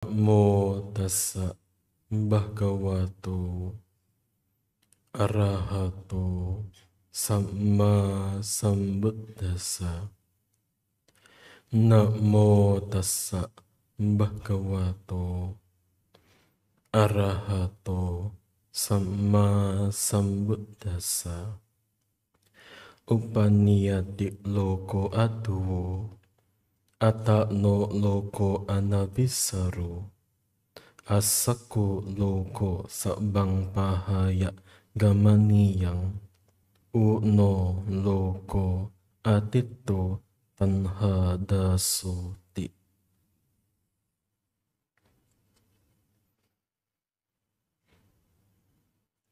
Namo tassa bhagavato arahato samma sambuddhassa. Namo tassa bhagavato arahato samma sambuddhassa. Upaniyati loko aduwo atano loko anabisaro. Asaku loko sabang pahaya gamaniyang uno loko atito tanha dasoti.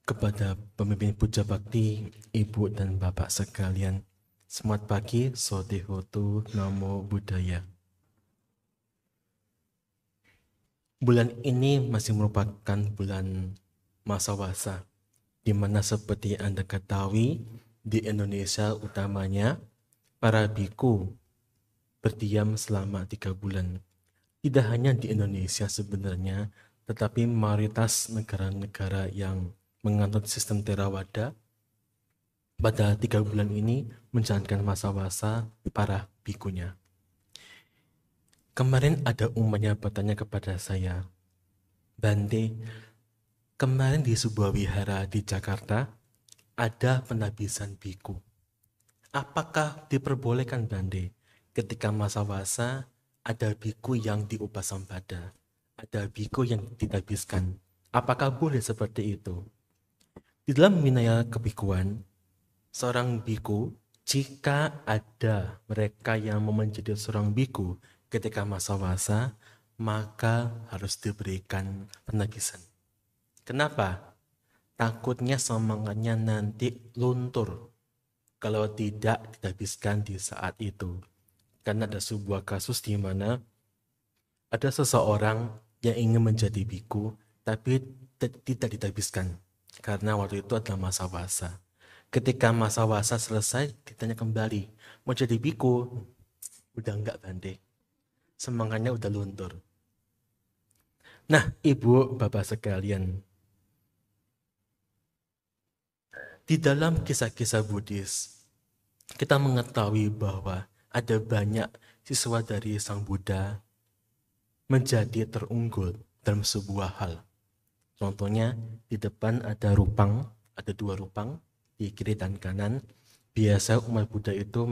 Kepada pemimpin puja bakti, ibu dan bapak sekalian, selamat pagi, Sodehotu, Namo Buddhaya. Bulan ini masih merupakan bulan masa wasa, di mana seperti Anda ketahui, di Indonesia utamanya, para biku berdiam selama 3 bulan. Tidak hanya di Indonesia sebenarnya, tetapi mayoritas negara-negara yang menganut sistem Theravada pada 3 bulan ini menjalankan masa wasa para bikunya. Kemarin ada umatnya bertanya kepada saya, Bante, kemarin di sebuah wihara di Jakarta ada penabisan biku. Apakah diperbolehkan, Bante, ketika masa wasa ada biku yang diupasampada, ada biku yang ditabiskan? Apakah boleh seperti itu? Di dalam Vinaya kebikuan, seorang biku, jika ada mereka yang mau menjadi seorang biku ketika masa wasa, maka harus diberikan penabisan. Kenapa? Takutnya semangatnya nanti luntur kalau tidak dihabiskan di saat itu. Karena ada sebuah kasus di mana ada seseorang yang ingin menjadi biku tapi tidak dihabiskan karena waktu itu adalah masa wasa. Ketika masa wasa selesai, ditanya kembali, mau jadi biku? Udah enggak, Bante. Semangatnya udah luntur. Nah, ibu, bapak sekalian, di dalam kisah-kisah Buddhis, kita mengetahui bahwa ada banyak siswa dari Sang Buddha menjadi terunggul dalam sebuah hal. Contohnya, di depan ada rupang, ada 2 rupang, di kiri dan kanan. Biasa umat Buddha itu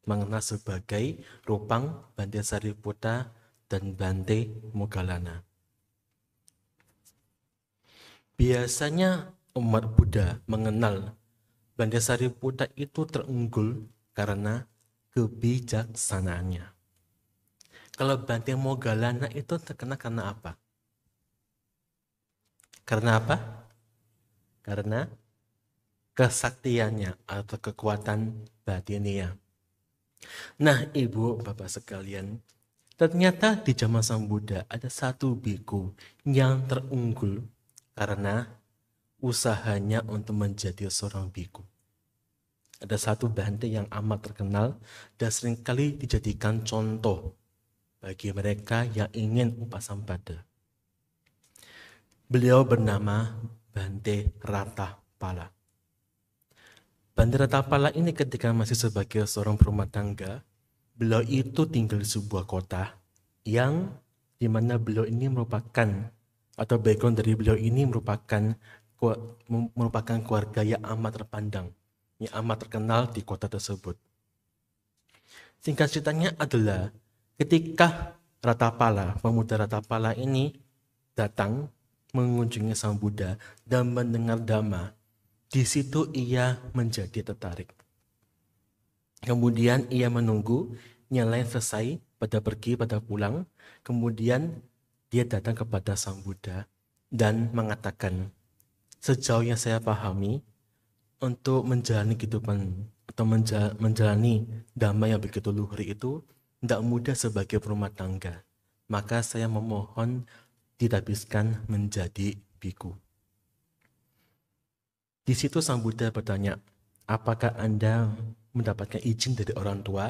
mengenal sebagai rupang Bante Sariputta dan Bante Moggallana. Biasanya umat Buddha mengenal Bante Sariputta itu terunggul karena kebijaksanaannya. Kalau Bante Moggallana itu terkenal karena apa? Karena apa? Karena kesaktiannya atau kekuatan batinia. Nah, ibu bapak sekalian, ternyata di zaman Sang Buddha ada satu biku yang terunggul karena usahanya untuk menjadi seorang biku. Ada satu Bante yang amat terkenal dan seringkali dijadikan contoh bagi mereka yang ingin upasampada. Beliau bernama Bante Ratthapala. Bante Ratthapala ini ketika masih sebagai seorang berumah tangga, beliau itu tinggal di sebuah kota yang dimana beliau ini merupakan, atau background dari beliau ini merupakan keluarga yang amat terpandang, yang amat terkenal di kota tersebut. Singkat ceritanya adalah ketika Ratthapala, pemuda Ratthapala ini datang mengunjungi Sang Buddha dan mendengar Dhamma, di situ ia menjadi tertarik. Kemudian ia menunggu yang lain selesai, pada pergi, pada pulang. Kemudian dia datang kepada Sang Buddha dan mengatakan, sejauh yang saya pahami, untuk menjalani kehidupan atau menjalani Dhamma yang begitu luhur itu tidak mudah sebagai berumah tangga. Maka saya memohon ditabiskan menjadi biku. Di situ Sang Buddha bertanya, apakah Anda mendapatkan izin dari orang tua?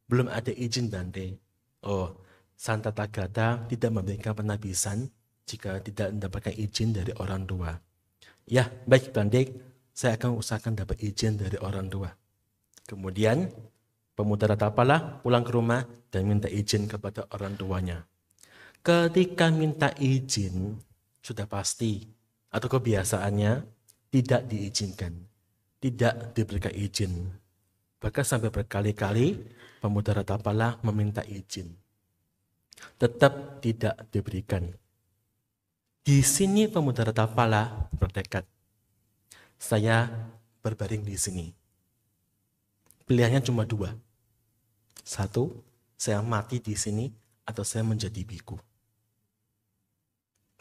Belum ada izin, Bante. Oh, Santa Taggata tidak memberikan penabisan jika tidak mendapatkan izin dari orang tua. Ya, baik Bante, saya akan usahakan dapat izin dari orang tua. Kemudian, pemuda Ratapala pulang ke rumah dan minta izin kepada orang tuanya. Ketika minta izin, sudah pasti atau kebiasaannya tidak diizinkan, tidak diberikan izin. Bahkan sampai berkali-kali pemuda Ratapala meminta izin. Tetap tidak diberikan. Di sini pemuda Ratapala bertekad, saya berbaring di sini. Pilihannya cuma dua. Satu, saya mati di sini atau saya menjadi biku.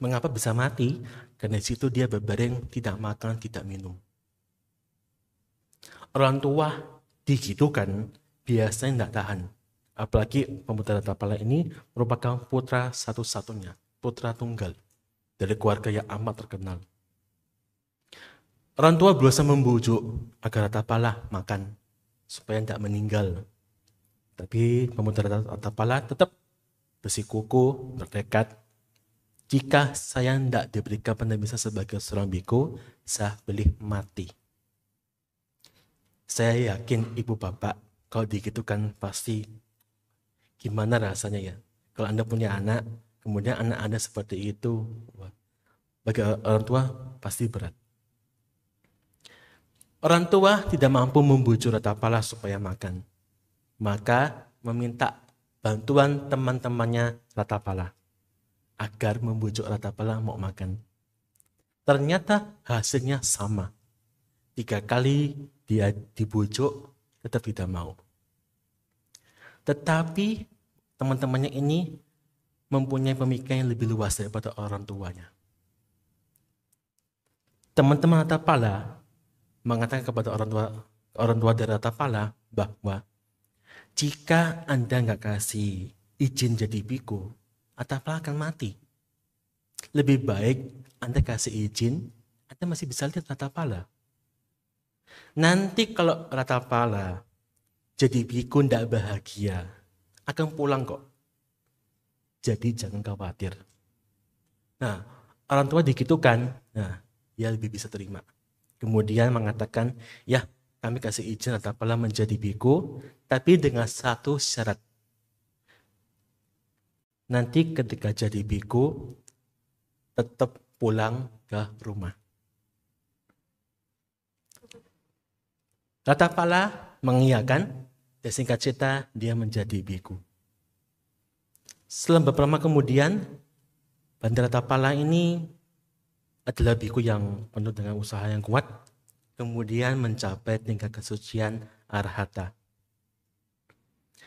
Mengapa bisa mati? Karena di situ dia berbaring, tidak makan, tidak minum. Orang tua digitukan biasanya tidak tahan. Apalagi pemuda Ratapala ini merupakan putra satu-satunya, putra tunggal dari keluarga yang amat terkenal. Orang tua berusaha membujuk agar Ratapala makan supaya tidak meninggal. Tapi pemuda Ratapala tetap bersikukuh, bertekad, jika saya tidak diberikan penabisan sebagai seorang biku, saya pilih mati. Saya yakin ibu bapak kalau digitukan pasti gimana rasanya ya. Kalau Anda punya anak, kemudian anak Anda seperti itu, bagi orang tua pasti berat. Orang tua tidak mampu membujuk Ratapala supaya makan. Maka meminta bantuan teman-temannya Ratapala agar membujuk Ratapala mau makan. Ternyata hasilnya sama. 3 kali dia dibujuk, tetap tidak mau. Tetapi teman-temannya ini mempunyai pemikiran yang lebih luas daripada orang tuanya. Teman-teman Ratapala mengatakan kepada orang tua dari Ratapala bahwa jika Anda nggak kasih izin jadi biku, Ratapala akan mati. Lebih baik Anda kasih izin, Anda masih bisa lihat Ratapala. Nanti kalau Ratapala jadi biku tidak bahagia, akan pulang kok. Jadi jangan khawatir. Nah, orang tua digitukan, nah dia lebih bisa terima. Kemudian mengatakan, ya kami kasih izin Ratapala menjadi biku, tapi dengan satu syarat. Nanti ketika jadi biku, tetap pulang ke rumah. Ratapala mengiyakan, dan singkat cerita dia menjadi biku. Setelah beberapa lama kemudian, Bante Ratapala ini adalah biku yang penuh dengan usaha yang kuat, kemudian mencapai tingkat kesucian Arhata.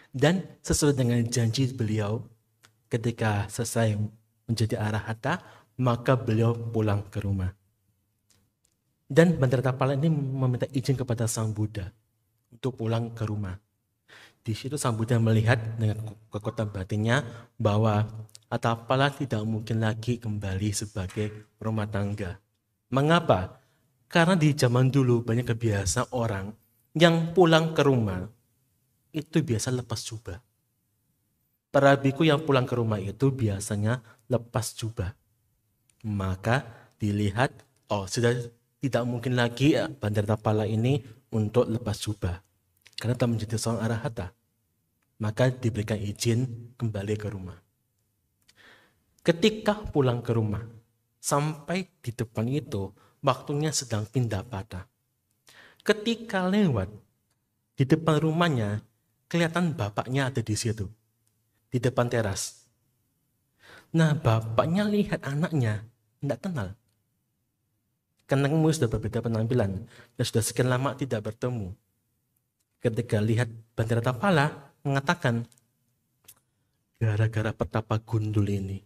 Dan sesuai dengan janji beliau, ketika selesai menjadi Arhata, maka beliau pulang ke rumah. Dan Bante Ratapala ini meminta izin kepada Sang Buddha untuk pulang ke rumah. Di situ Sang Buddha melihat dengan kekuatan batinnya bahwa Ratapala tidak mungkin lagi kembali sebagai rumah tangga. Mengapa? Karena di zaman dulu banyak kebiasaan orang yang pulang ke rumah itu biasa lepas jubah. Para biku yang pulang ke rumah itu biasanya lepas jubah. Maka dilihat, sudah tidak mungkin lagi Bante Ratapala ini untuk lepas jubah. Karena telah menjadi seorang Arhata. Maka diberikan izin kembali ke rumah. Ketika pulang ke rumah, sampai di depan itu, waktunya sedang pindah patah. Ketika lewat, di depan rumahnya, kelihatan bapaknya ada di situ. Di depan teras. Nah, bapaknya lihat anaknya, tidak kenal. Karena kamu sudah berbeda penampilan dan sudah sekian lama tidak bertemu. Ketika lihat Bante Ratapala mengatakan, gara-gara petapa gundul ini,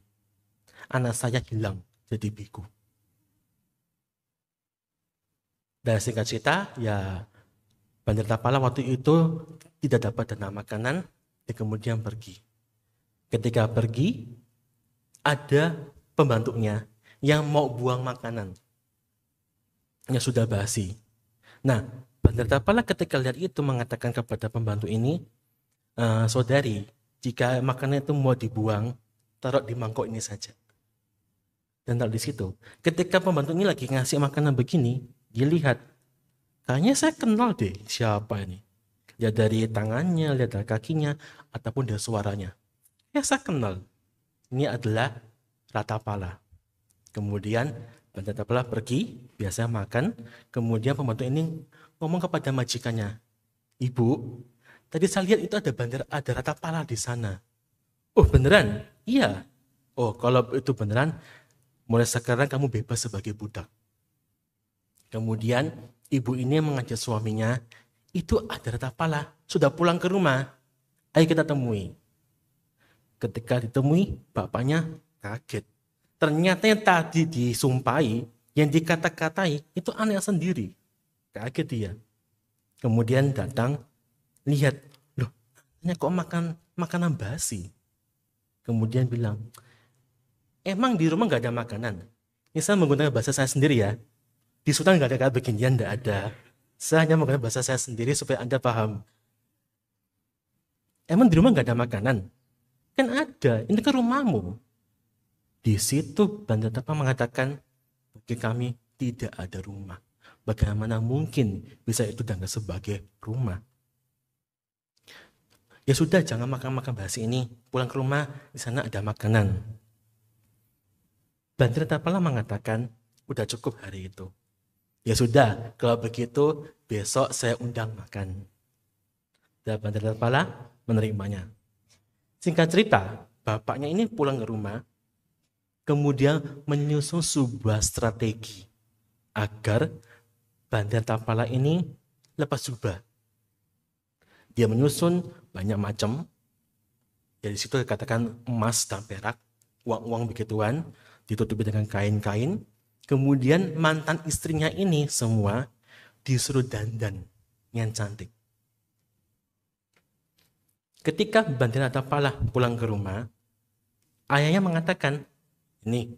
anak saya hilang jadi biku. Dan singkat cerita, ya Bante Ratapala waktu itu tidak dapat dana makanan dan kemudian pergi. Ketika pergi, ada pembantunya yang mau buang makanan yang sudah basi. Nah, Bante Ratapala ketika lihat itu mengatakan kepada pembantu ini, saudari, Jika makanan itu mau dibuang, taruh di mangkok ini saja. Dan taruh di situ. Ketika pembantu ini lagi ngasih makanan begini, dia lihat, kayaknya saya kenal deh siapa ini. Ya dari tangannya, lihat dari kakinya, ataupun dari suaranya. Ya saya kenal. Ini adalah Ratapala. Kemudian Ratapala pergi, biasa makan. Kemudian pembantu ini ngomong kepada majikannya, Ibu, tadi saya lihat itu ada Ratapala di sana. Oh beneran? Iya. Oh kalau itu beneran, mulai sekarang kamu bebas sebagai budak. Kemudian ibu ini mengajak suaminya, itu ada Ratapala, sudah pulang ke rumah. Ayo kita temui. Ketika ditemui, bapaknya kaget. Ternyata yang tadi disumpahi, yang dikata-katai, itu aneh sendiri. Kaget dia. Kemudian datang, lihat, loh, ini kok makan makanan basi. Kemudian bilang, emang di rumah gak ada makanan? Ini saya menggunakan bahasa saya sendiri ya. Di Sultan gak ada kayak beginian, gak ada. Saya hanya menggunakan bahasa saya sendiri supaya Anda paham. Emang di rumah gak ada makanan? Kan ada, ini kan rumahmu. Di situ Bandartapa mengatakan, bagi kami tidak ada rumah. Bagaimana mungkin bisa itu dianggap sebagai rumah? Ya sudah, jangan makan-makan basi ini. Pulang ke rumah, di sana ada makanan. Bandartapa mengatakan, udah cukup hari itu. Ya sudah, kalau begitu besok saya undang makan. Dan Bandartapa menerimanya. Singkat cerita, bapaknya ini pulang ke rumah, kemudian menyusun sebuah strategi agar Bandartapa ini lepas jubah. Dia menyusun banyak macam. Dari situ dikatakan emas dan perak, uang-uang begituan, ditutupi dengan kain-kain. Kemudian mantan istrinya ini semua disuruh dandan yang cantik. Ketika Bandartapa pulang ke rumah, ayahnya mengatakan, ini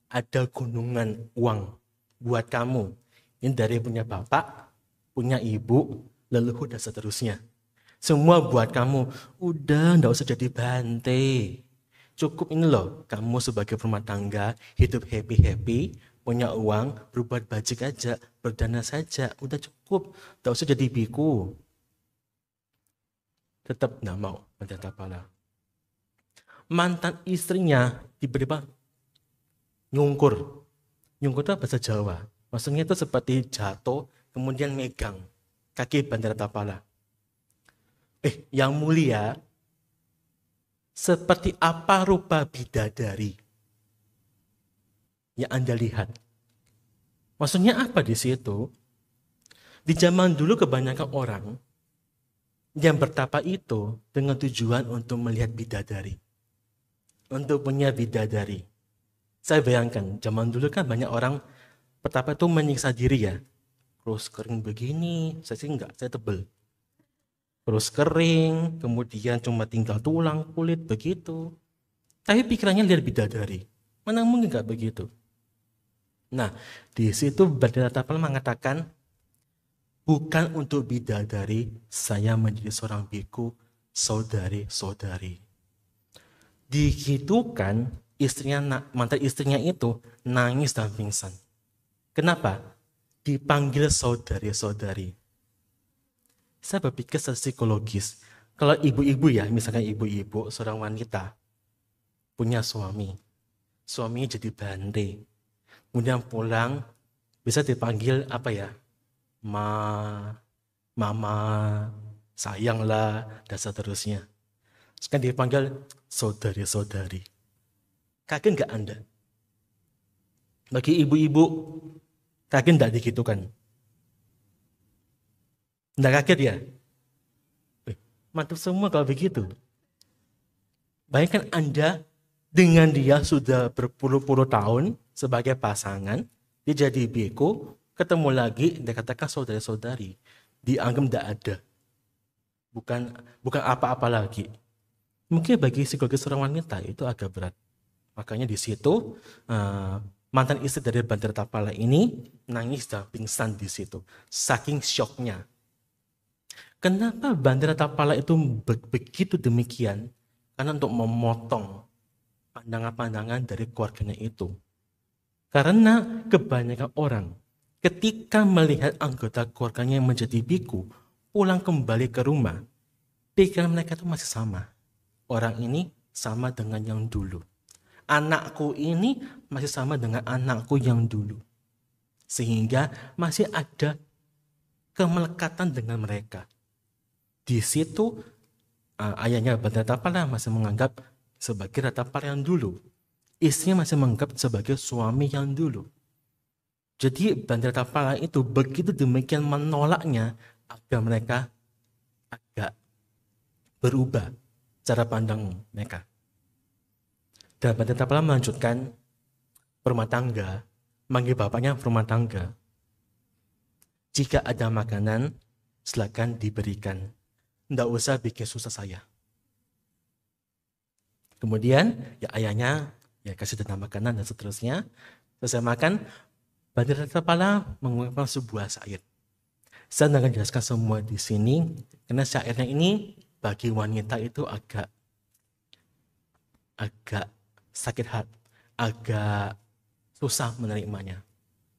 ada gunungan uang buat kamu. Ini dari punya bapak, punya ibu, leluhur dan seterusnya. Semua buat kamu. Udah, nggak usah jadi bante. Cukup ini loh, kamu sebagai rumah tangga, hidup happy-happy, punya uang, berbuat bajik aja, berdana saja. Udah cukup, nggak usah jadi biku. Tetap nggak mau Bandartapa. Mantan istrinya tiba-tiba nyungkur. Nyungkur itu bahasa Jawa. Maksudnya itu seperti jatuh, kemudian megang kaki Bandartapa. Yang mulia, seperti apa rupa bidadari yang Anda lihat? Maksudnya apa di situ? Di zaman dulu kebanyakan orang yang bertapa itu dengan tujuan untuk melihat bidadari. Untuk punya bidadari. Saya bayangkan, zaman dulu kan banyak orang bertapa itu menyiksa diri ya. Terus kering begini, saya sih enggak, saya tebel. Terus kering, kemudian cuma tinggal tulang, kulit, begitu. Tapi pikirannya lihat bidadari. Mana mungkin enggak begitu? Nah, di situ Bandartapa mengatakan, bukan untuk bidadari, saya menjadi seorang biku, saudari-saudari. Digitukan, mantan istrinya itu nangis dan pingsan. Kenapa? Dipanggil saudari-saudari. Saya berpikir secara psikologis, kalau ibu-ibu ya, misalkan ibu-ibu, seorang wanita, punya suami, suaminya jadi bante, kemudian pulang, bisa dipanggil apa ya, mama, sayanglah, dan seterusnya. Sekarang dipanggil saudari-saudari. Kaget nggak Anda? Bagi ibu-ibu, kaget nggak digitukan? Nggak kaget ya? Mantap semua kalau begitu. Bayangkan Anda dengan dia sudah berpuluh-puluh tahun sebagai pasangan, dia jadi biku, ketemu lagi, dia katakan saudari-saudari, dianggap tidak ada. Bukan apa-apa lagi. Mungkin bagi psikologis seorang wanita itu agak berat. Makanya di situ mantan istri dari Bandartapa ini nangis dan pingsan di situ. Saking syoknya. Kenapa Bandartapa itu begitu demikian? karena untuk memotong pandangan-pandangan dari keluarganya itu. Karena kebanyakan orang ketika melihat anggota keluarganya yang menjadi biku pulang kembali ke rumah, pikiran mereka itu masih sama. Orang ini sama dengan yang dulu. Anakku ini masih sama dengan anakku yang dulu. Sehingga masih ada kemelekatan dengan mereka. Di situ ayahnya Bante Ratapala masih menganggap sebagai Ratapala yang dulu. Istrinya masih menganggap sebagai suami yang dulu. Jadi Bante Ratapala itu begitu demikian menolaknya agar mereka agak berubah cara pandang mereka. Dan Bante Ratapala melanjutkan rumah tangga, manggil bapaknya rumah tangga. Jika ada makanan, silakan diberikan. Nggak usah bikin susah saya. Kemudian ya ayahnya ya kasih dana makanan dan seterusnya. Selesai makan, Bante Ratapala mengucapkan sebuah syair. Saya tidak akan jelaskan semua di sini karena syairnya ini bagi wanita itu agak sakit hati, agak susah menerimanya.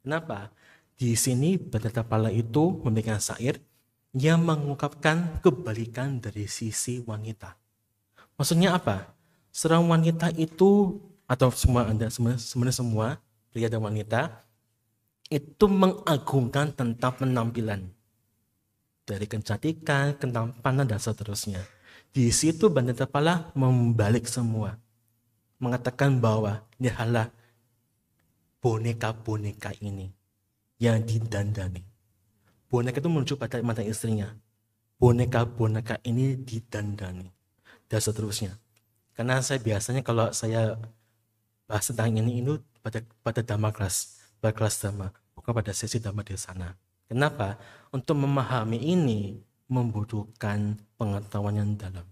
Kenapa? Di sini Bante Ratapala itu memberikan syair yang mengungkapkan kebalikan dari sisi wanita. Maksudnya apa? Seorang wanita itu atau sebenarnya semua pria dan wanita itu mengagungkan tentang penampilan dari kecantikan, ketampanan dan seterusnya. Di situ Bante Ratapala membalik semua, mengatakan bahwa lihatlah boneka-boneka ini yang didandani. Boneka itu menuju pada mantan istrinya. Boneka-boneka ini didandani dan seterusnya. Karena saya biasanya kalau saya bahas tentang ini pada Dhamma kelas, pada kelas Dhamma, bukan pada sesi Dhamma di sana. Kenapa? Untuk memahami ini membutuhkan pengetahuan yang dalam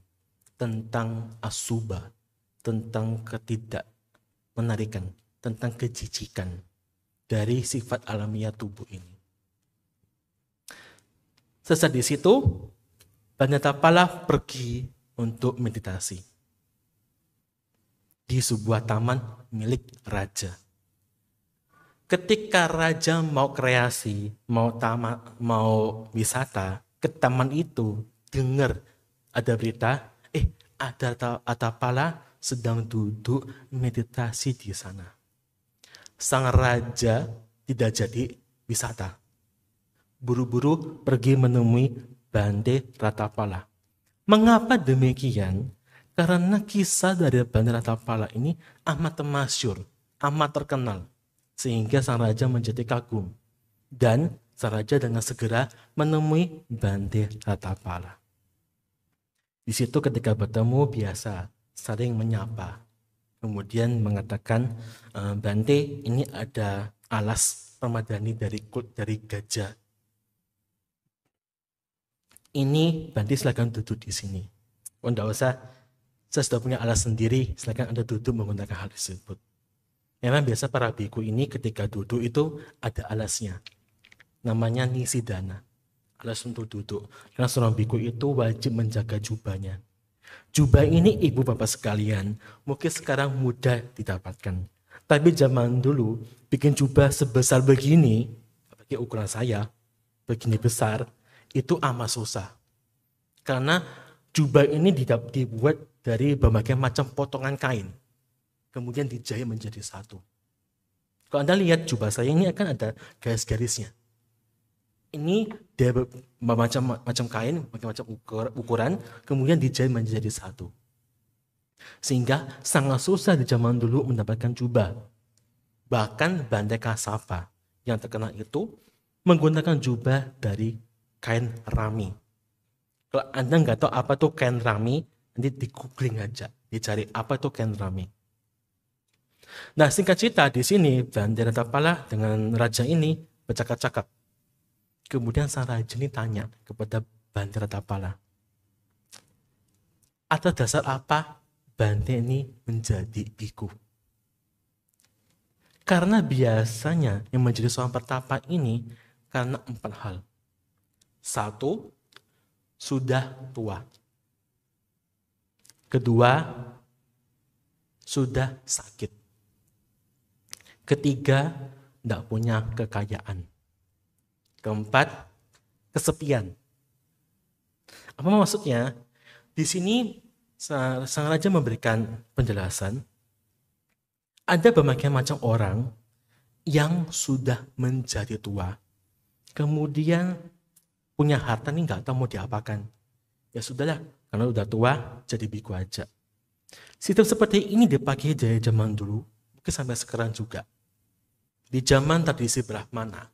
tentang asubha, tentang ketidakmenarikan, tentang kejijikan dari sifat alamiah tubuh ini. Sesaat di situ, Bante Ratapala pergi untuk meditasi di sebuah taman milik raja. Ketika raja mau kreasi, mau wisata ke taman itu, dengar ada berita, ada Ratapala sedang duduk meditasi di sana. Sang raja tidak jadi wisata. Buru-buru pergi menemui Bante Ratapala. Mengapa demikian? Karena kisah dari Bante Ratapala ini amat masyhur, amat terkenal. Sehingga sang raja menjadi kagum. Dan sang raja dengan segera menemui Bante Ratapala. Di situ ketika bertemu biasa saling menyapa. Kemudian mengatakan, Bante ini ada alas permadani dari gajah. Ini Bante silakan duduk di sini. Oh enggak usah, saya sudah punya alas sendiri, silakan Anda duduk menggunakan hal tersebut. Memang biasa para biku ini ketika duduk itu ada alasnya. Namanya nisidana. Alas untuk duduk. Karena seorang biku itu wajib menjaga jubahnya. Jubah ini ibu bapak sekalian, mungkin sekarang mudah didapatkan. Tapi zaman dulu bikin jubah sebesar begini, bagi ukuran saya, begini besar, itu amat susah. Karena jubah ini dibuat dari berbagai macam potongan kain. Kemudian dijahit menjadi satu. Kalau Anda lihat jubah saya ini akan ada garis-garisnya. Ini dia macam kain, macam ukuran, kemudian dijahit menjadi satu. Sehingga sangat susah di zaman dulu mendapatkan jubah. Bahkan Bante Kasapa yang terkenal itu menggunakan jubah dari kain rami. Kalau Anda nggak tahu apa tuh kain rami, nanti di googling aja, dicari apa tuh kain rami. Nah, singkat cerita di sini Bante Ratapala dengan raja ini bercakap-cakap. Kemudian sang raja ini tanya kepada Bante Ratapala, atas dasar apa Bante ini menjadi biku? Karena biasanya yang menjadi seorang pertapa ini karena 4 hal. 1, sudah tua. Kedua, sudah sakit. Ketiga, tidak punya kekayaan. Keempat, kesepian. Apa maksudnya? Di sini sang raja memberikan penjelasan. Ada berbagai macam orang yang sudah menjadi tua, kemudian punya harta nih nggak tahu mau diapakan. Ya sudahlah, karena udah tua jadi biku aja. Sistem seperti ini dipakai dari zaman dulu, mungkin sampai sekarang juga. Di zaman tradisi Brahmana,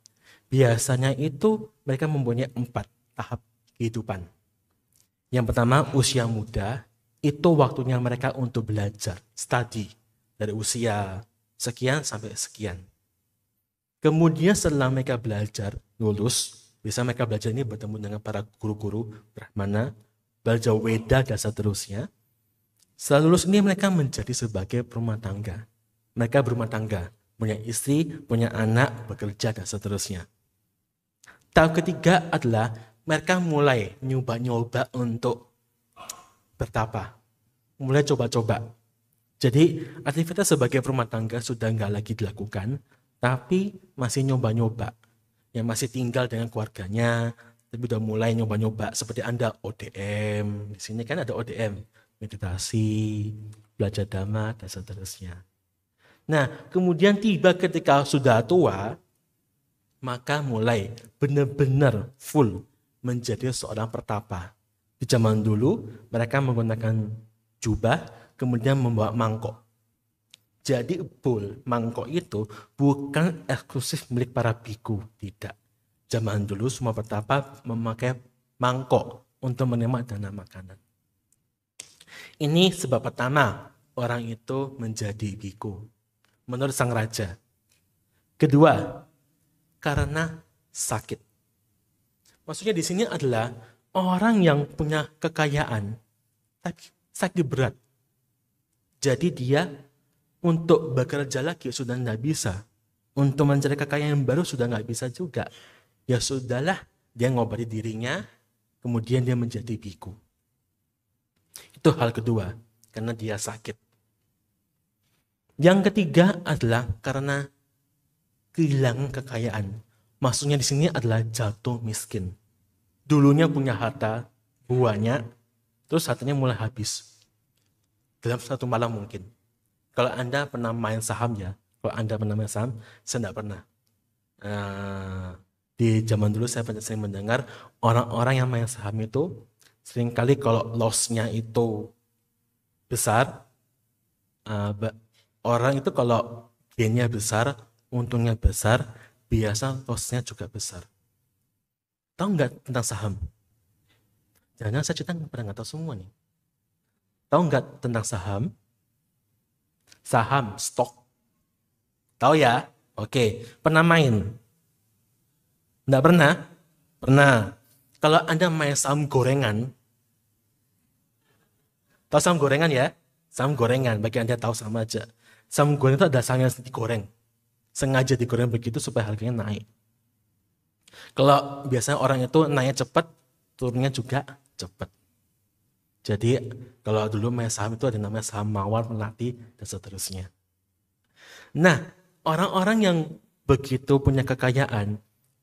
biasanya itu mereka mempunyai 4 tahap kehidupan. Yang pertama, usia muda, itu waktunya mereka untuk belajar, study, dari usia sekian sampai sekian. Kemudian setelah mereka belajar, lulus, bisa mereka belajar ini bertemu dengan para guru-guru Brahmana, belajar Weda dan seterusnya. Setelah lulus ini mereka menjadi sebagai rumah tangga. Mereka berumah tangga, punya istri, punya anak, bekerja dan seterusnya. Tahap ketiga adalah mereka mulai nyoba-nyoba untuk bertapa. Mulai coba-coba. Jadi aktivitas sebagai rumah tangga sudah nggak lagi dilakukan, tapi masih nyoba-nyoba. Yang masih tinggal dengan keluarganya, tapi udah mulai nyoba-nyoba. Seperti Anda ODM, di sini kan ada ODM, meditasi, belajar dhamma, dan seterusnya. Nah, kemudian tiba ketika sudah tua, maka mulai benar-benar full menjadi seorang pertapa. Di zaman dulu, mereka menggunakan jubah, kemudian membawa mangkok. Jadi mangkok itu bukan eksklusif milik para biku, tidak. Zaman dulu semua pertapa memakai mangkok untuk menerima dana makanan. Ini sebab pertama orang itu menjadi biku, menurut sang raja. Kedua, karena sakit. Maksudnya di sini adalah orang yang punya kekayaan, tapi sakit berat. Jadi dia untuk bekerja lagi sudah nggak bisa. Untuk mencari kekayaan baru sudah nggak bisa juga. Ya sudahlah, dia ngobati dirinya, kemudian dia menjadi biku. Itu hal kedua, karena dia sakit. Yang ketiga adalah karena kehilangan kekayaan. Maksudnya di sini adalah jatuh miskin. Dulunya punya harta, banyak, terus hartanya mulai habis. Dalam satu malam mungkin. Kalau Anda pernah main saham ya, kalau Anda pernah main saham, saya tidak pernah. Di zaman dulu saya sering mendengar orang-orang yang main saham itu seringkali kalau loss-nya itu besar, orang itu kalau gain-nya besar, untungnya besar, biasa loss-nya juga besar. Tahu nggak tentang saham? Jangan saya cerita pada nggak tahu semua nih. Tahu nggak tentang saham? Saham, stok. Tahu ya? Oke. Pernah main? Nggak pernah? Pernah. Kalau Anda main saham gorengan, tahu saham gorengan ya? Saham gorengan, bagi Anda tahu sama aja. Saham gorengan itu ada saham yang digoreng. Sengaja digoreng begitu supaya harganya naik. Kalau biasanya orang itu naiknya cepat, turunnya juga cepat. Jadi kalau dulu main saham itu ada namanya saham mawar, melati, dan seterusnya. Nah, orang-orang yang begitu punya kekayaan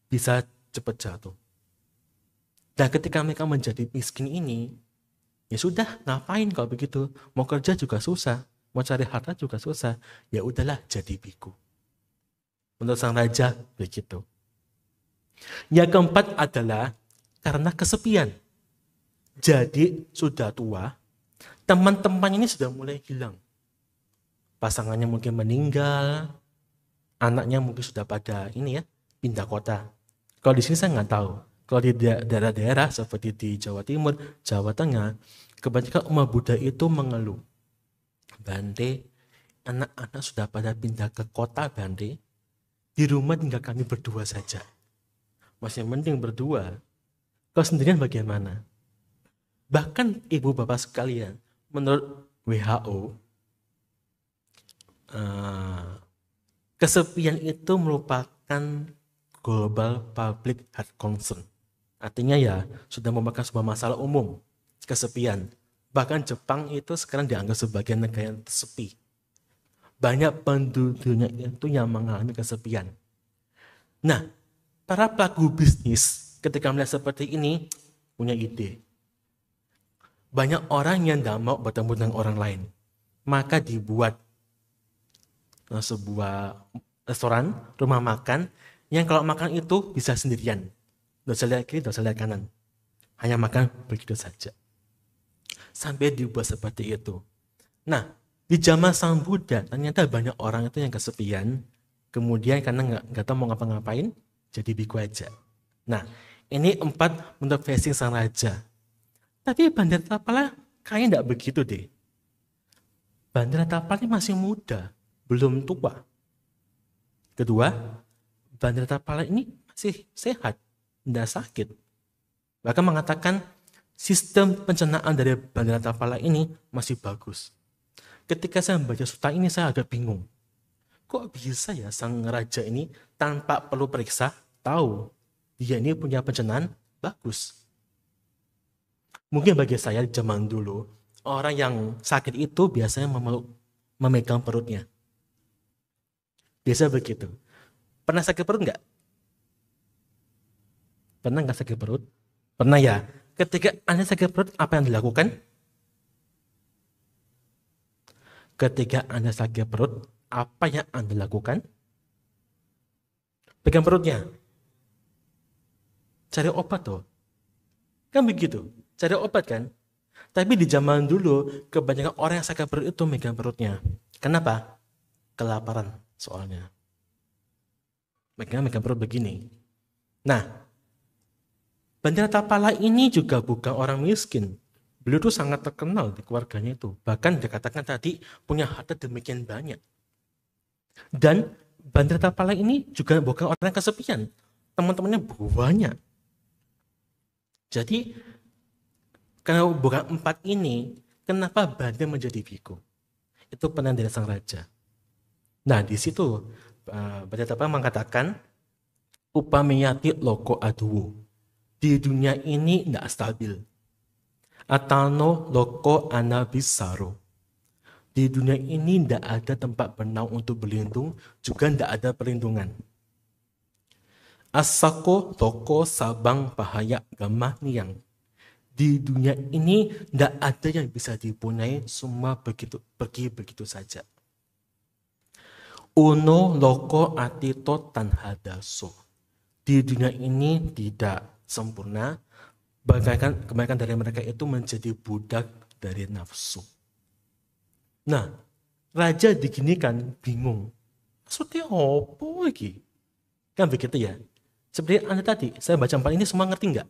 bisa cepat jatuh. Dan ketika mereka menjadi miskin ini, ya sudah, ngapain kalau begitu? Mau kerja juga susah, mau cari harta juga susah. Ya udahlah, jadi biku. Menurut sang raja begitu. Yang keempat adalah karena kesepian. Jadi sudah tua, teman-temannya ini sudah mulai hilang. Pasangannya mungkin meninggal, anaknya mungkin sudah pada pindah kota. Kalau di sini saya nggak tahu. Kalau di daerah-daerah seperti di Jawa Timur, Jawa Tengah, kebanyakan umat Buddha itu mengeluh. Bante, anak-anak sudah pada pindah ke kota, Bante. Di rumah tinggal kami berdua saja. Masih mending berdua. Kalau sendirian bagaimana? Bahkan ibu bapak sekalian, menurut WHO, kesepian itu merupakan global public health concern. Artinya ya sudah merupakan sebuah masalah umum, kesepian. Bahkan Jepang itu sekarang dianggap sebagai negara yang sepi. Banyak penduduknya itu yang mengalami kesepian. Nah, para pelaku bisnis ketika melihat seperti ini punya ide. Banyak orang yang tidak mau bertemu dengan orang lain. Maka dibuat sebuah restoran, rumah makan, yang kalau makan itu bisa sendirian. Tidak usah lihat kiri, tidak usah lihat kanan. Hanya makan begitu saja. Sampai dibuat seperti itu. Nah, di zaman Sang Buddha, ternyata banyak orang itu yang kesepian, kemudian karena nggak tahu mau ngapa-ngapain, jadi biku aja. Nah, ini 4 bentuk facing Sang Raja. Tapi Bandara Tapala kayaknya nggak begitu deh. Bandara Tapala ini masih muda, belum tua. Kedua, Bandara Tapala ini masih sehat, tidak sakit. Bahkan mengatakan sistem pencernaan dari Bandara Tapala ini masih bagus. Ketika saya membaca suta ini saya agak bingung. Kok bisa ya sang raja ini tanpa perlu periksa tahu dia ini punya pencernaan bagus. Mungkin bagi saya zaman dulu orang yang sakit itu biasanya memegang perutnya. Biasa begitu. Pernah sakit perut nggak? Pernah nggak sakit perut? Pernah ya. Ketika Anda sakit perut, apa yang dilakukan? Ketika Anda sakit perut, apa yang Anda lakukan? Pegang perutnya. Cari obat tuh. Kan begitu. Cari obat kan? Tapi di zaman dulu, kebanyakan orang yang sakit perut itu megang perutnya. Kenapa? Kelaparan soalnya. Megang perut begini. Nah, Bandara Tapala ini juga bukan orang miskin. Beliau tuh sangat terkenal di keluarganya itu. Bahkan dikatakan tadi punya harta demikian banyak. Dan Bandara Tapala ini juga bukan orang yang kesepian. Teman-temannya banyak. Jadi, karena bukan 4 ini, kenapa Bandara menjadi biku? Itu peran dari sang raja. Nah, di situ Bandara Tapala mengatakan, upamiyati loko aduwo. Di dunia ini tidak stabil. Atano loko anabisaro. Di dunia ini tidak ada tempat bernaung untuk berlindung, juga tidak ada perlindungan. Asako loko sabang bahaya gamah niang. Di dunia ini tidak ada yang bisa dipunyai, semua pergi begitu saja. Uno loko atito tanhadaso. Di dunia ini tidak sempurna, kebanyakan dari mereka itu menjadi budak dari nafsu. Nah, raja diginikan bingung. Maksudnya apa lagi? Kan begitu ya. Seperti Anda tadi, saya baca 4 ini semua ngerti nggak?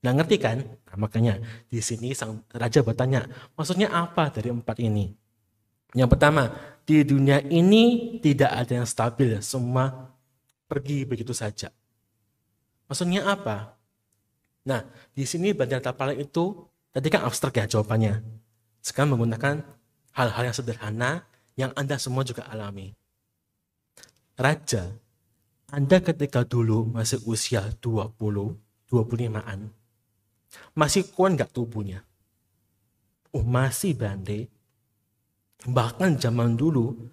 Nggak ngerti kan? Nah, makanya di sini sang raja bertanya, maksudnya apa dari 4 ini? Yang pertama, di dunia ini tidak ada yang stabil, semua pergi begitu saja. Maksudnya apa? Nah, di sini Bandara Tapala itu tadi kan abstrak ya jawabannya. Sekarang menggunakan hal-hal yang sederhana yang Anda semua juga alami. Raja, Anda ketika dulu masih usia 20, 25-an, masih kuat nggak tubuhnya? Oh, masih Bande. Bahkan zaman dulu,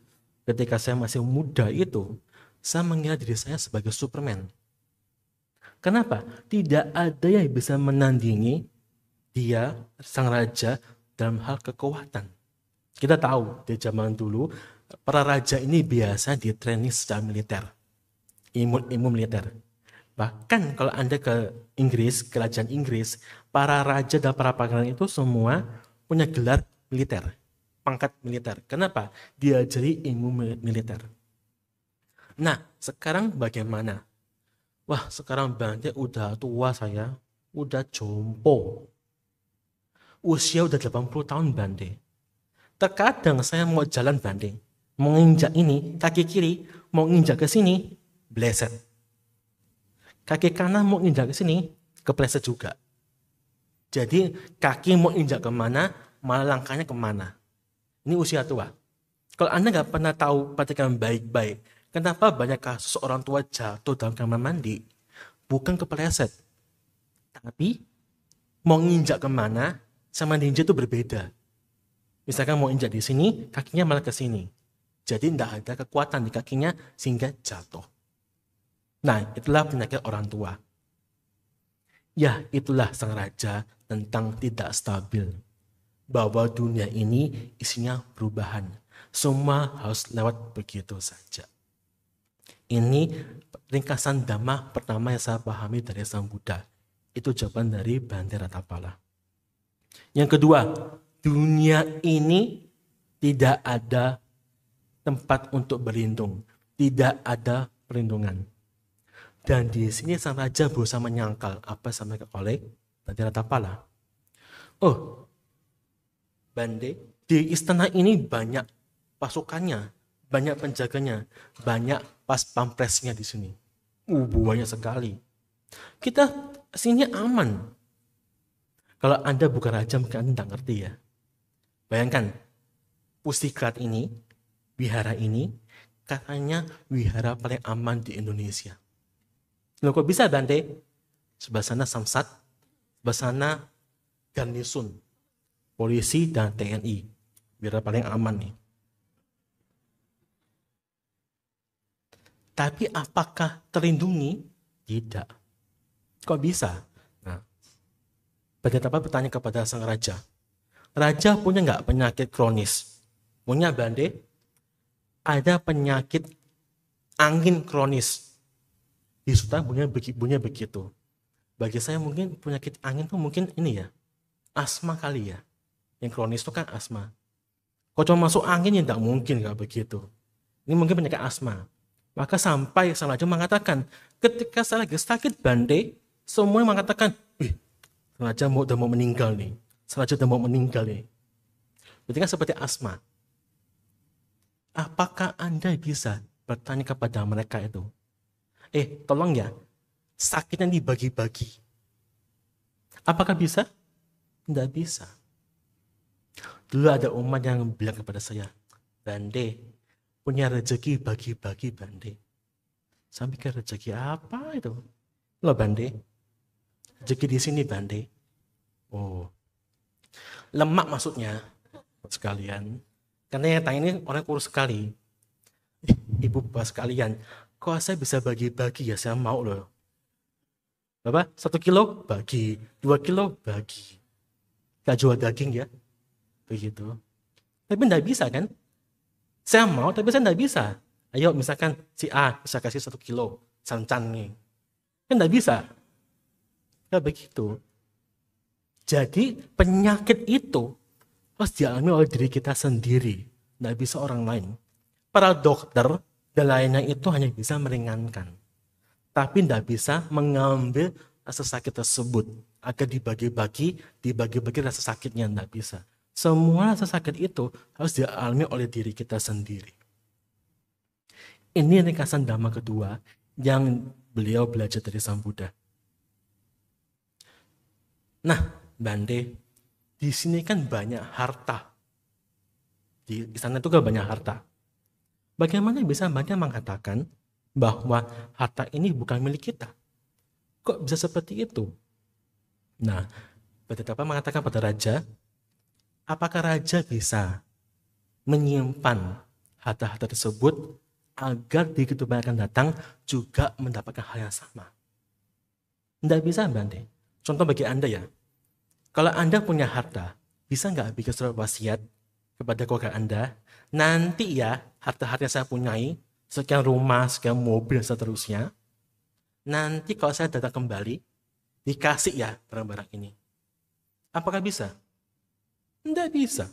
ketika saya masih muda itu, saya mengira diri saya sebagai Superman. Kenapa? Tidak ada yang bisa menandingi dia, sang raja, dalam hal kekuatan. Kita tahu di zaman dulu, para raja ini biasa di-training secara militer. Ilmu militer. Bahkan kalau Anda ke Inggris, kerajaan Inggris, para raja dan para pangeran itu semua punya gelar militer, pangkat militer. Kenapa? Diajari ilmu militer. Nah, sekarang bagaimana? Wah, sekarang Bante udah tua saya, udah jompo. Usia udah 80 tahun Bante. Terkadang saya mau jalan Bante, mau nginjak ini, kaki kiri, mau nginjak ke sini, bleset. Kaki kanan mau nginjak ke sini, kepleset juga. Jadi kaki mau injak kemana, malah langkahnya kemana. Ini usia tua. Kalau Anda nggak pernah tahu perhatikan baik-baik, kenapa banyak kasus orang tua jatuh dalam kamar mandi? Bukan kepleset, tapi mau nginjak kemana, sama ninja itu berbeda. Misalkan mau injak di sini, kakinya malah ke sini. Jadi tidak ada kekuatan di kakinya sehingga jatuh. Nah, itulah penyakit orang tua. Ya, itulah sang raja tentang tidak stabil. Bahwa dunia ini isinya perubahan. Semua harus lewat begitu saja. Ini ringkasan Dhamma pertama yang saya pahami dari Sang Buddha. Itu jawaban dari Bhante Ratthapala. Yang kedua, dunia ini tidak ada tempat untuk berlindung. Tidak ada perlindungan. Dan di sini sang raja berusaha menyangkal apa yang disampaikan oleh Bhante Ratthapala. Oh, Bhante, di istana ini banyak pasukannya, banyak penjaganya, banyak pas pampresnya di sini. Banyak sekali. Kita sini aman. Kalau Anda bukan raja, mungkin Anda tidak ngerti ya. Bayangkan, Pusdiklat ini, wihara ini, katanya wihara paling aman di Indonesia. Loh kok bisa Bante? Sebelah sana Samsat, sebelah sana Garnisun, polisi dan TNI. Wihara paling aman nih. Tapi apakah terlindungi? Tidak. Kok bisa? Nah, Bhante Ratthapala bertanya kepada sang raja. Raja punya nggak penyakit kronis? Punya Bhante? Ada penyakit angin kronis. Di Sultan bunyinya begitu. Bagi saya mungkin penyakit angin itu mungkin ini ya, asma kali ya. Yang kronis itu kan asma. Kalau cuma masuk angin ya tidak mungkin kalau begitu. Ini mungkin penyakit asma. Maka sampai sang raja mengatakan, ketika saya lagi sakit Bhante, semua mengatakan, sang raja udah mau meninggal nih. Sang raja udah mau meninggal nih. Berarti kan seperti asma. Apakah Anda bisa bertanya kepada mereka itu? Tolong ya, sakitnya dibagi-bagi. Apakah bisa? Tidak bisa. Dulu ada umat yang bilang kepada saya, Bhante, punya rezeki bagi-bagi Bhante. Saya pikir rezeki apa itu? Loh Bhante, rezeki di sini Bhante. Oh, lemak maksudnya sekalian. Karena yang tanya ini orang kurus sekali. Ibu bapak sekalian, kok saya bisa bagi-bagi ya, saya mau loh. Bapak, 1 kilo bagi, 2 kilo bagi. Gak jual daging ya, begitu. Tapi enggak bisa kan? Saya mau, tapi saya enggak bisa. Ayo misalkan si A bisa kasih 1 kilo, sancan nih. Kan enggak bisa. Gak begitu. Jadi penyakit itu harus dialami oleh diri kita sendiri. Enggak bisa orang lain. Para dokter dan lainnya itu hanya bisa meringankan. Tapi tidak bisa mengambil rasa sakit tersebut. Agar dibagi-bagi rasa sakitnya, tidak bisa. Semua rasa sakit itu harus dialami oleh diri kita sendiri. Ini ringkasan Dhamma kedua yang beliau belajar dari Sang Buddha. Nah, Bhante, di sini kan banyak harta. Di sana itu kan banyak harta. Bagaimana bisa Bhante mengatakan bahwa harta ini bukan milik kita? Kok bisa seperti itu? Nah, Bhante Ratthapala mengatakan pada raja, apakah raja bisa menyimpan harta-harta tersebut agar di kehidupan akan datang juga mendapatkan hal yang sama? Tidak bisa Bhante. Contoh bagi Anda ya, kalau Anda punya harta, bisa nggak bikin surat wasiat kepada keluarga Anda? Nanti ya, harta-harta yang saya punyai, sekian rumah, sekian mobil, dan seterusnya. Nanti kalau saya datang kembali, dikasih ya barang-barang ini. Apakah bisa? Tidak bisa.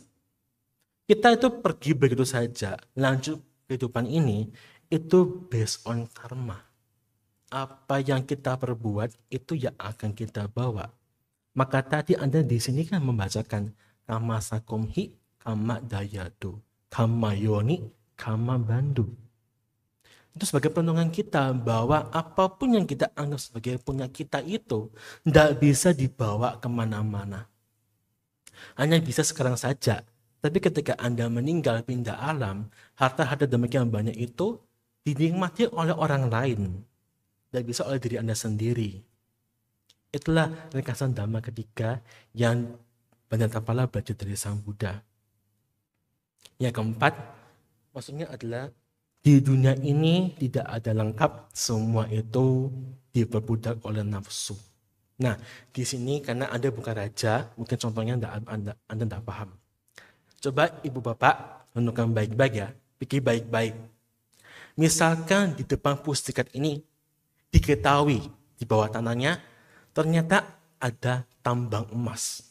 Kita itu pergi begitu saja, lanjut kehidupan ini, itu based on karma. Apa yang kita perbuat, itu yang akan kita bawa. Maka tadi Anda di sini kan membacakan kama sakumhi, kama dayadu, kama yoni, kama bandu. Itu sebagai perenungan kita bahwa apapun yang kita anggap sebagai punya kita itu tidak bisa dibawa kemana-mana. Hanya bisa sekarang saja. Tapi ketika Anda meninggal pindah alam, harta-harta demikian banyak itu dinikmati oleh orang lain. Tidak bisa oleh diri Anda sendiri. Itulah ringkasan Dhamma ketiga yang Banda Tapala belajar dari Sang Buddha. Yang keempat, maksudnya adalah di dunia ini tidak ada lengkap, semua itu diperbudak oleh nafsu. Nah, di sini karena Anda bukan raja, mungkin contohnya Anda tidak paham. Coba ibu bapak renungkan baik-baik ya, pikir baik-baik. Misalkan di depan pustikat ini diketahui di bawah tanahnya ternyata ada tambang emas.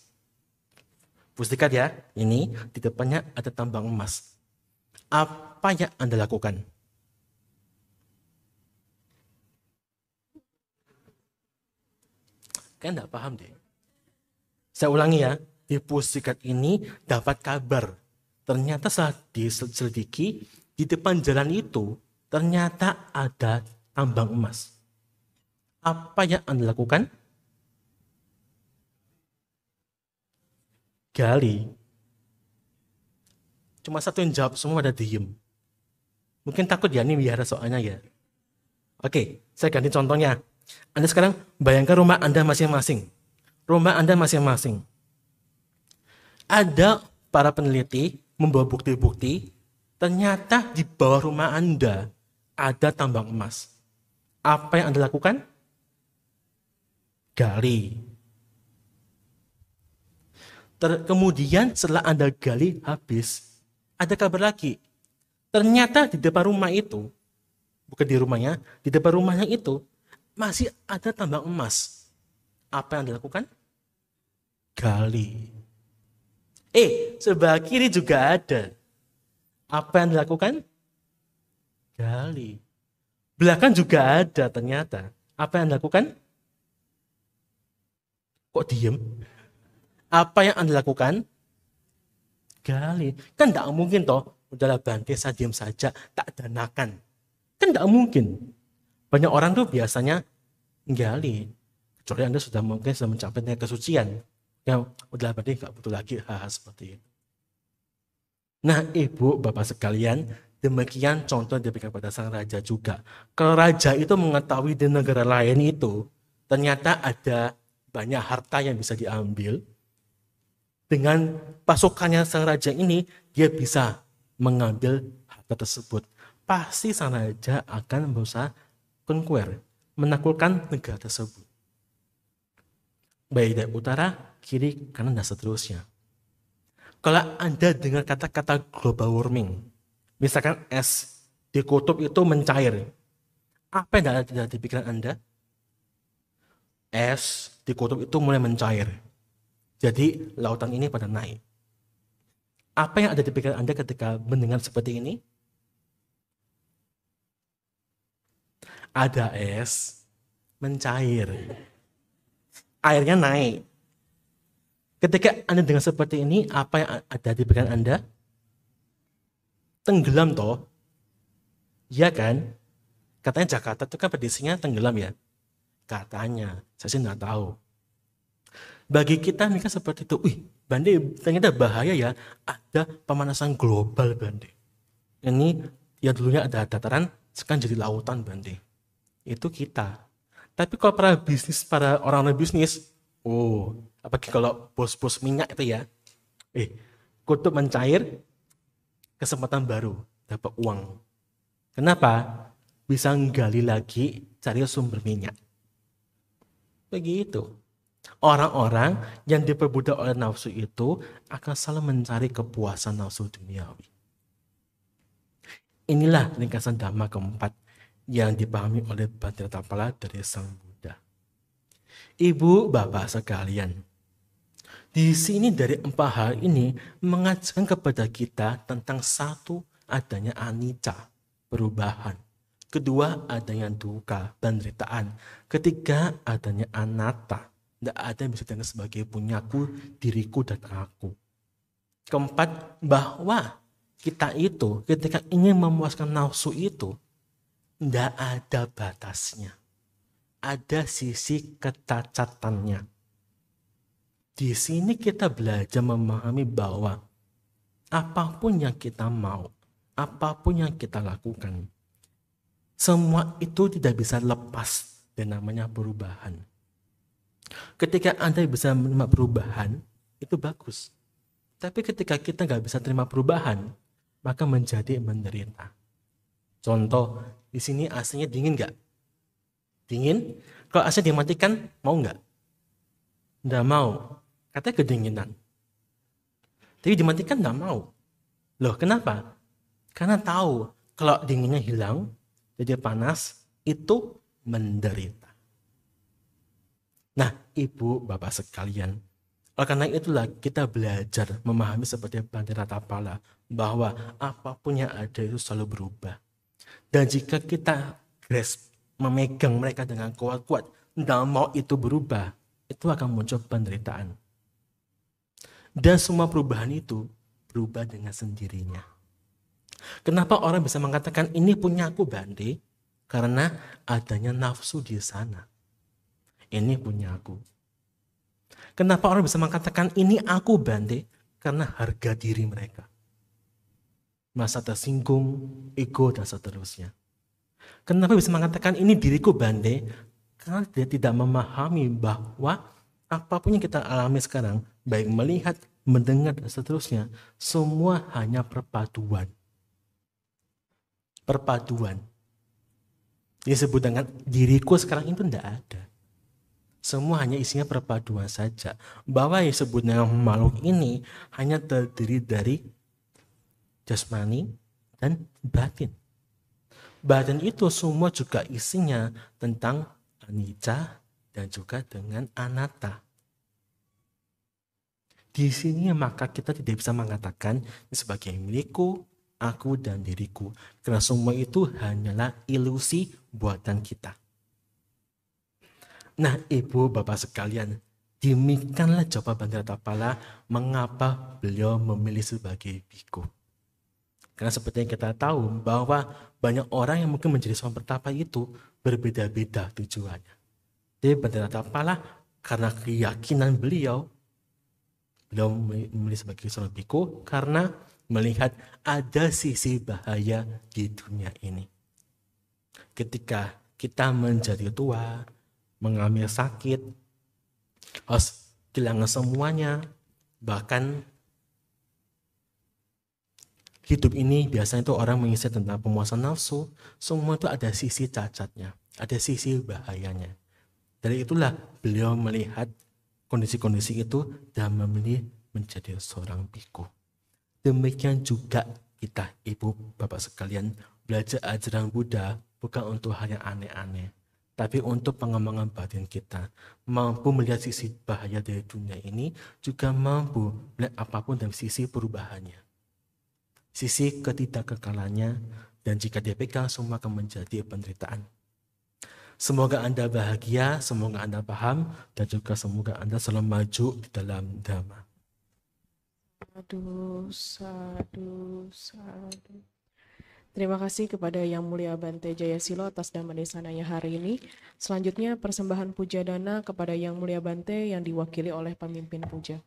Pustikat ya, ini di depannya ada tambang emas. Apa yang Anda lakukan? Kan tidak paham deh. Saya ulangi ya, di pustikat ini dapat kabar. Ternyata saat diselidiki, di depan jalan itu ternyata ada tambang emas. Apa yang Anda lakukan? Gali. Cuma satu yang jawab, semua ada diem. Mungkin takut ya, ini biara soalnya ya. Oke, saya ganti contohnya. Anda sekarang bayangkan rumah Anda masing-masing. Rumah Anda masing-masing. Ada para peneliti membawa bukti-bukti, ternyata di bawah rumah Anda ada tambang emas. Apa yang Anda lakukan? Gali. Kemudian setelah Anda gali habis, ada kabar lagi. Ternyata di depan rumah itu, bukan di rumahnya, di depan rumahnya itu masih ada tambang emas. Apa yang Anda lakukan? Gali. Sebelah kiri juga ada. Apa yang Anda lakukan? Gali. Belakang juga ada ternyata. Apa yang Anda lakukan? Kok diem? Apa yang Anda lakukan? Gali. Kan tidak mungkin toh, udahlah Bante saya diam saja, tak danakan. Kan tidak mungkin. Banyak orang tuh biasanya gali. Kecuali Anda sudah mungkin sudah mencapai tingkat kesucian. Ya udahlah Bante nggak butuh lagi hal-hal seperti itu. Nah ibu bapak sekalian, demikian contoh diberikan pada sang raja juga. Kalau raja itu mengetahui di negara lain itu, ternyata ada banyak harta yang bisa diambil. Dengan pasukannya sang raja ini, dia bisa mengambil harta tersebut. Pasti sang raja akan berusaha conquer, menaklukkan negara tersebut. Baik dari utara, kiri, kanan, dan seterusnya. Kalau Anda dengar kata-kata global warming, misalkan es di kutub itu mencair, apa yang ada di pikiran Anda? Es di kutub itu mulai mencair. Jadi lautan ini pada naik. Apa yang ada di pikiran Anda ketika mendengar seperti ini? Ada es mencair. Airnya naik. Ketika Anda dengar seperti ini, apa yang ada di pikiran Anda? Tenggelam toh. Iya kan? Katanya Jakarta itu kan prediksinya tenggelam ya. Katanya, saya sih nggak tahu. Bagi kita mereka seperti itu, Bande ternyata bahaya ya, ada pemanasan global Bande. Ini yang dulunya ada dataran, sekarang jadi lautan Bande. Itu kita. Tapi kalau para orang-orang bisnis, apalagi kalau bos-bos minyak itu ya, kutub mencair, kesempatan baru, dapat uang. Kenapa? Bisa nggali lagi, cari sumber minyak. Begitu. Orang-orang yang diperbudak oleh nafsu itu akan selalu mencari kepuasan nafsu duniawi. Inilah ringkasan dhamma keempat yang dipahami oleh Bante Tapala dari Sang Buddha. Ibu, bapak sekalian, di sini dari empat hal ini mengajarkan kepada kita tentang satu, adanya anicca, perubahan. Kedua, adanya dukkha, penderitaan. Ketiga, adanya anatta. Tidak ada yang bisa dianggap sebagai punyaku, diriku, dan aku. Keempat, bahwa kita itu ketika ingin memuaskan nafsu itu, tidak ada batasnya. Ada sisi kecacatannya. Di sini kita belajar memahami bahwa apapun yang kita mau, apapun yang kita lakukan, semua itu tidak bisa lepas dari namanya perubahan. Ketika Anda bisa menerima perubahan, itu bagus. Tapi ketika kita nggak bisa terima perubahan, maka menjadi menderita. Contoh, di sini AC-nya dingin nggak? Dingin? Kalau AC dimatikan, mau nggak? Nggak mau. Katanya kedinginan. Tapi dimatikan nggak mau. Loh, kenapa? Karena tahu kalau dinginnya hilang, jadi panas, itu menderita. Nah, ibu, bapak sekalian, oleh karena itulah kita belajar memahami seperti Bhante Ratthapala bahwa apapun yang ada itu selalu berubah. Dan jika kita grasp, memegang mereka dengan kuat-kuat, tidak mau itu berubah, itu akan muncul penderitaan. Dan semua perubahan itu berubah dengan sendirinya. Kenapa orang bisa mengatakan ini punya aku Bhante? Karena adanya nafsu di sana. Ini punya aku. Kenapa orang bisa mengatakan ini aku Bhante? Karena harga diri mereka. Masa tersinggung, ego, dan seterusnya. Kenapa bisa mengatakan ini diriku Bhante? Karena dia tidak memahami bahwa apapun yang kita alami sekarang, baik melihat, mendengar, dan seterusnya, semua hanya perpaduan. Perpaduan. Disebut dengan diriku sekarang itu tidak ada. Semua hanya isinya perpaduan saja. Bahwa yang disebut dengan makhluk ini hanya terdiri dari jasmani dan batin. Batin itu semua juga isinya tentang anicca dan juga dengan anatta. Di sini maka kita tidak bisa mengatakan sebagai milikku, aku dan diriku. Karena semua itu hanyalah ilusi buatan kita. Nah, ibu bapak sekalian, demikianlah jawaban Bhante Ratthapala mengapa beliau memilih sebagai biku. Karena seperti yang kita tahu bahwa banyak orang yang mungkin menjadi seorang pertapa itu berbeda-beda tujuannya. Jadi Bhante Ratthapala karena keyakinan beliau memilih sebagai seorang biku karena melihat ada sisi bahaya di dunia ini. Ketika kita menjadi tua, mengalami sakit, harus kehilangan semuanya, bahkan hidup ini biasanya itu orang mengisi tentang pemuasan nafsu, semua itu ada sisi cacatnya, ada sisi bahayanya. Dari itulah beliau melihat kondisi-kondisi itu dan memilih menjadi seorang biku. Demikian juga kita, ibu, bapak sekalian, belajar ajaran Buddha bukan untuk hal yang aneh-aneh, tapi untuk pengembangan batin kita, mampu melihat sisi bahaya dari dunia ini, juga mampu melihat apapun dari sisi perubahannya, sisi ketidakkekalannya, dan jika dipegang semua akan menjadi penderitaan. Semoga Anda bahagia, semoga Anda paham, dan juga semoga Anda selalu maju di dalam Dhamma. Sadu, sadu, sadu. Terima kasih kepada Yang Mulia Bhante Jayasilo atas Dhamma Desananya hari ini. Selanjutnya persembahan puja dana kepada Yang Mulia Bhante yang diwakili oleh pemimpin puja.